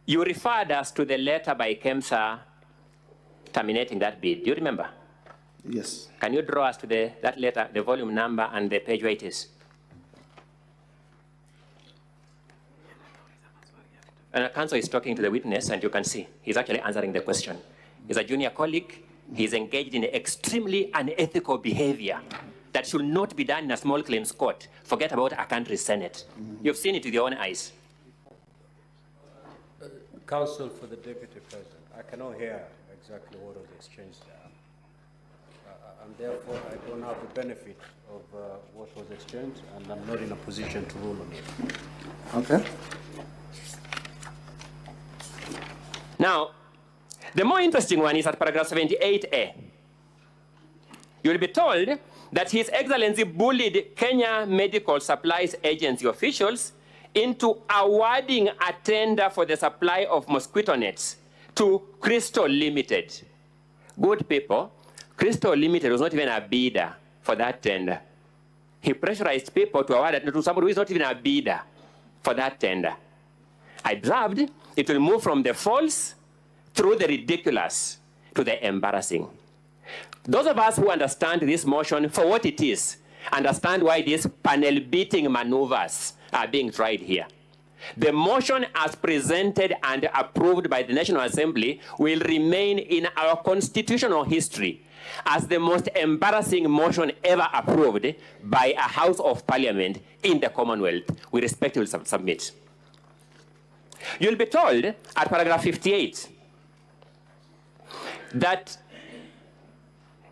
You referred us to the letter by KEMSA terminating that bid. Do you remember? Yes. Can you draw us to that letter, the volume number and the page where it is? And counsel is talking to the witness, and you can see he's actually answering the question. He's a junior colleague. He's engaged in extremely unethical behavior that should not be done in a small claims court. Forget about a country's Senate. You've seen it with your own eyes. Counsel for the Deputy President, I cannot hear exactly what was exchanged there. And therefore, I don't have the benefit of what was exchanged, and I'm not in a position to rule on it. Okay. Now, the more interesting one is at paragraph 78A. You'll be told that His Excellency bullied Kenya Medical Supplies Agency officials into awarding a tender for the supply of mosquito nets to Crystal Limited. Good people, Crystal Limited was not even a bidder for that tender. He pressurized people to award it to somebody who is not even a bidder for that tender. I observed it will move from the false through the ridiculous to the embarrassing. Those of us who understand this motion for what it is, understand why these panel beating maneuvers are being tried here. The motion as presented and approved by the National Assembly will remain in our constitutional history as the most embarrassing motion ever approved by a House of Parliament in the Commonwealth. We respectfully submit. You'll be told at paragraph 58 that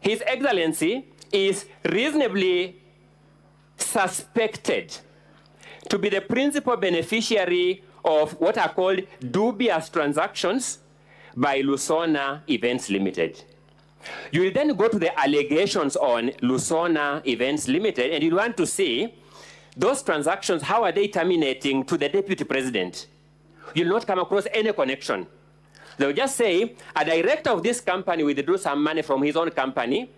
His Excellency is reasonably suspected to be the principal beneficiary of what are called dubious transactions by Lusona Events Limited. You will then go to the allegations on Lusona Events Limited, and you want to see those transactions, how are they terminating to the Deputy President? You'll not come across any connection. They'll just say, a director of this company withdrew some money from his own company.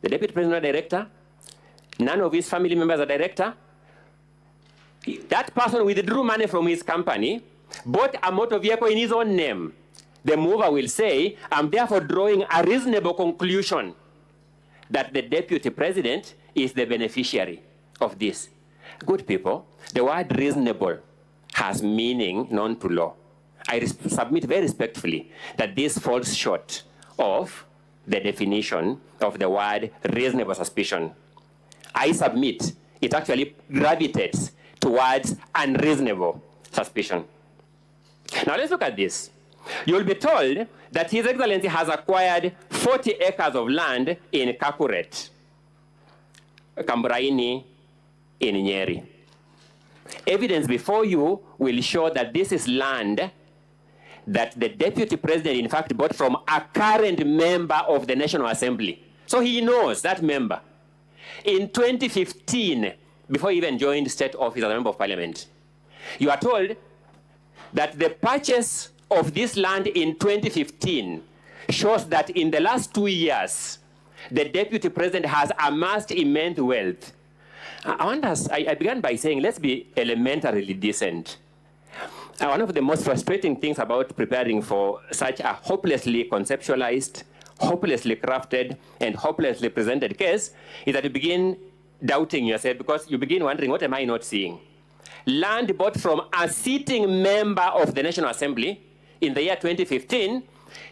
The Deputy President is a director. None of his family members are director. That person withdrew money from his company, bought a motor vehicle in his own name. The mover will say, I'm therefore drawing a reasonable conclusion that the Deputy President is the beneficiary of this. Good people, the word reasonable has meaning known to law. I submit very respectfully that this falls short of the definition of the word reasonable suspicion. I submit it actually gravitates towards unreasonable suspicion. Now let's look at this. You'll be told that His Excellency has acquired 40 acres of land in Kakuret, Kamburaini, in Nyeri. Evidence before you will show that this is land that the Deputy President, in fact, bought from a current member of the National Assembly. So he knows that member. In 2015, before he even joined state office as a member of parliament, you are told that the purchase of this land in 2015 shows that in the last 2 years, the Deputy President has amassed immense wealth. I began by saying, let's be elementarily decent. One of the most frustrating things about preparing for such a hopelessly conceptualized, hopelessly crafted, and hopelessly presented case is that you begin doubting yourself because you begin wondering, what am I not seeing? Land bought from a sitting member of the National Assembly in the year 2015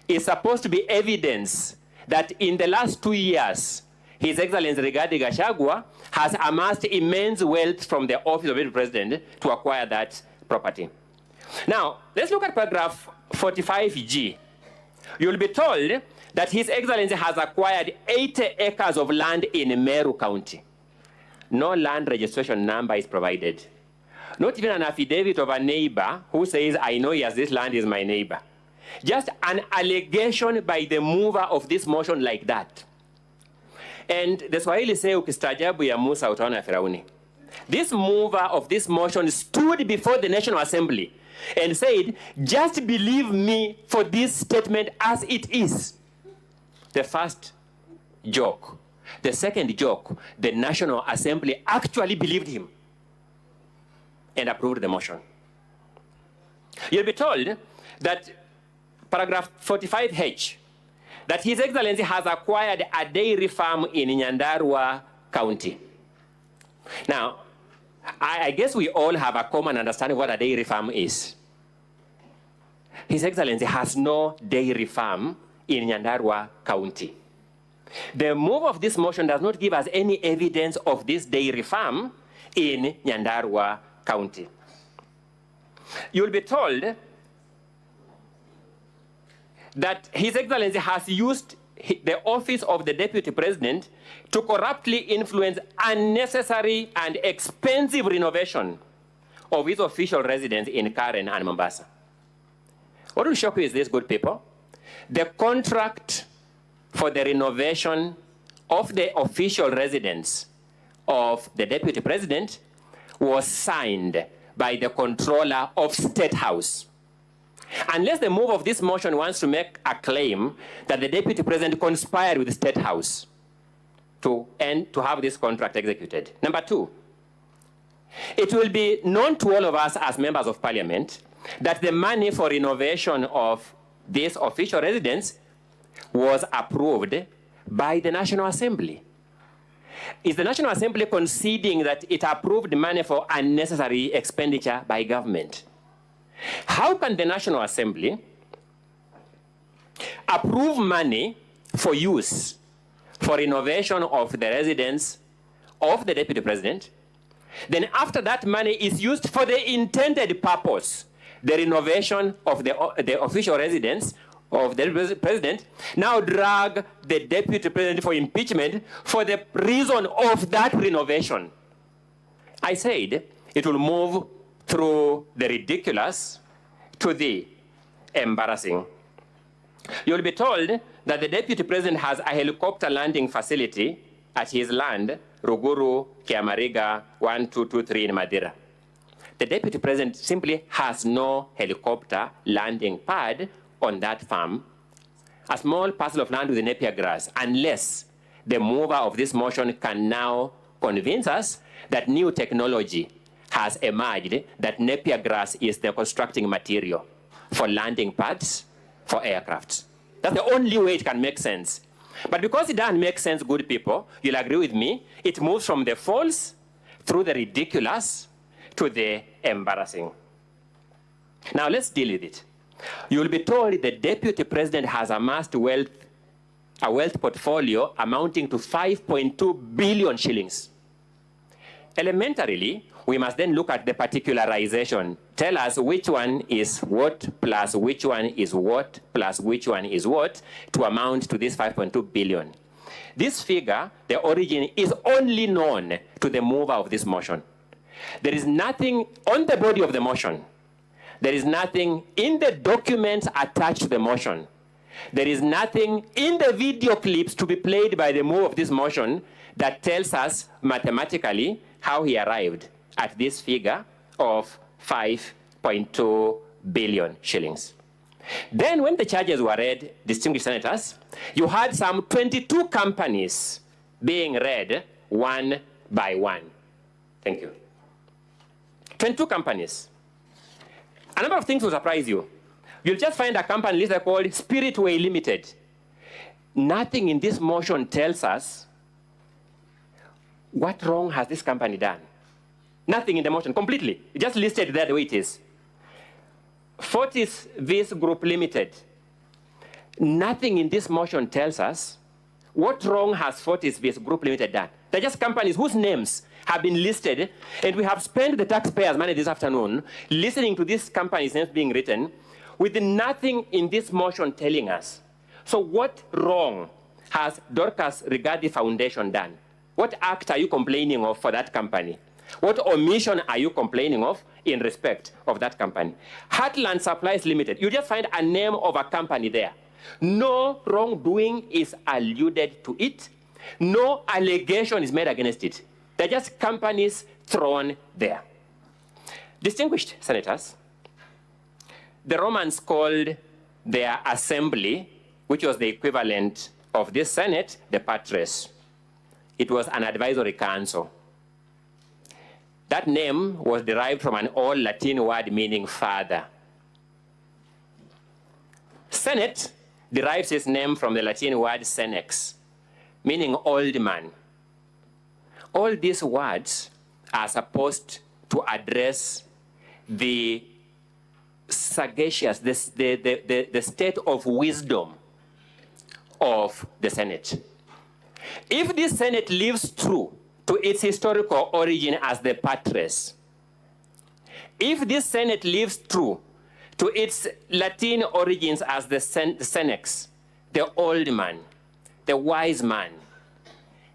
is supposed to be evidence that in the last 2 years, His Excellency Rigathi Gachagua has amassed immense wealth from the office of the President to acquire that property. Now, let's look at paragraph 45G. You'll be told that His Excellency has acquired 80 acres of land in Meru County. No land registration number is provided. Not even an affidavit of a neighbor who says, I know yes, this land is my neighbor. Just an allegation by the mover of this motion like that. And the Swahili say, ukistaajabu ya Musa utaona Firauni. This mover of this motion stood before the National Assembly and said, just believe me for this statement as it is. The first joke. The second joke, the National Assembly actually believed him and approved the motion. You'll be told that paragraph 45H, that His Excellency has acquired a dairy farm in Nyandarua County. Now, I guess we all have a common understanding what a dairy farm is. His Excellency has no dairy farm in Nyandarua County. The move of this motion does not give us any evidence of this dairy farm in Nyandarua County. You'll be told that His Excellency has used the office of the Deputy President to corruptly influence unnecessary and expensive renovation of his official residence in Karen and Mombasa. What will shock you is this, good people. The contract for the renovation of the official residence of the Deputy President was signed by the controller of State House. Unless the move of this motion wants to make a claim that the Deputy President conspired with the State House to have this contract executed. Number two, it will be known to all of us as members of Parliament that the money for renovation of this official residence was approved by the National Assembly. Is the National Assembly conceding that it approved money for unnecessary expenditure by government? How can the National Assembly approve money for use for renovation of the residence of the Deputy President, then after that money is used for the intended purpose, the renovation of the official residence of the President, now drag the Deputy President for impeachment for the reason of that renovation? I said it will move through the ridiculous to the embarrassing. You'll be told that the Deputy President has a helicopter landing facility at his land, Ruguru, Kiamariga, 1223 in Madeira. The Deputy President simply has no helicopter landing pad on that farm, a small parcel of land with napier grass, unless the mover of this motion can now convince us that new technology has emerged, that napier grass is the constructing material for landing pads for aircrafts. That's the only way it can make sense. But because it doesn't make sense, good people, you'll agree with me, it moves from the false through the ridiculous to the embarrassing. Now let's deal with it. You'll be told the Deputy President has amassed a wealth portfolio amounting to 5.2 billion shillings. Elementarily, we must then look at the particularization. Tell us which one is what plus which one is what plus which one is what to amount to this 5.2 billion. This figure, the origin, is only known to the mover of this motion. There is nothing on the body of the motion. There is nothing in the documents attached to the motion. There is nothing in the video clips to be played by the mover of this motion that tells us mathematically how he arrived at this figure of 5.2 billion shillings. Then when the charges were read, distinguished senators, you had some 22 companies being read one by one. Thank you. 22 companies. A number of things will surprise you. You'll just find a company listed called Spiritway Limited. Nothing in this motion tells us what wrong has this company done. Nothing in the motion, completely. It just listed there the way it is. Fortis Vis Group Limited. Nothing in this motion tells us what wrong has Fortis Vis Group Limited done. They're just companies whose names have been listed, and we have spent the taxpayers' money this afternoon listening to these companies' names being written with nothing in this motion telling us. So what wrong has Dorcas Rigadi Foundation done? What act are you complaining of for that company? What omission are you complaining of in respect of that company? Heartland Supplies Limited, you just find a name of a company there. No wrongdoing is alluded to it. No allegation is made against it. They're just companies thrown there. Distinguished senators, the Romans called their assembly, which was the equivalent of this Senate, the patres. It was an advisory council. That name was derived from an old Latin word meaning father. Senate derives its name from the Latin word senex, meaning old man. All these words are supposed to address the sagacious, the state of wisdom of the Senate. If this Senate lives true to its historical origin as the patres, if this Senate lives true to its Latin origins as the senex, the old man, the wise man,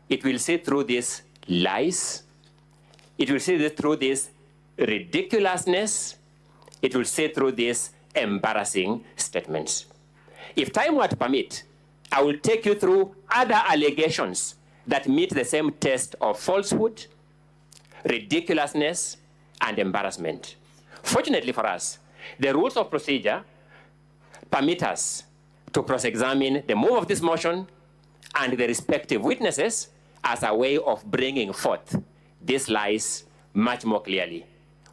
it will see through these lies, it will see through this ridiculousness, it will see through these embarrassing statements. If time were to permit, I will take you through other allegations that meet the same test of falsehood, ridiculousness, and embarrassment. Fortunately for us, the rules of procedure permit us to cross-examine the move of this motion and the respective witnesses as a way of bringing forth these lies much more clearly.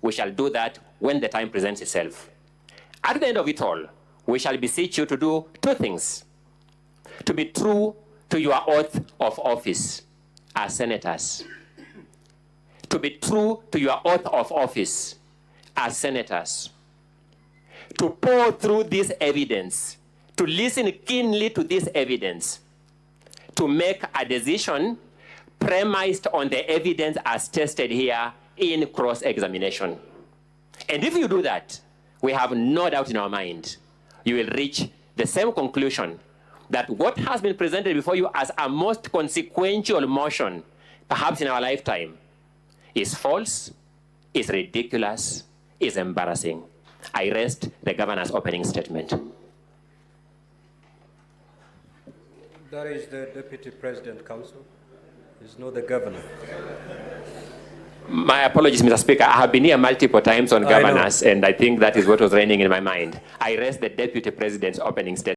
We shall do that when the time presents itself. At the end of it all, we shall beseech you to do two things: to be true to your oath of office as senators, to be true to your oath of office as senators, to pour through this evidence, to listen keenly to this evidence, to make a decision premised on the evidence as tested here in cross-examination. And if you do that, we have no doubt in our mind, you will reach the same conclusion that what has been presented before you as a most consequential motion, perhaps in our lifetime, is false, is ridiculous, is embarrassing. I rest the governor's opening statement. That is the Deputy President Council. It's not the governor. My apologies, Mr. Speaker. I have been here multiple times on governance, and I think that is what was reigning in my mind. I rest the Deputy President's opening statement.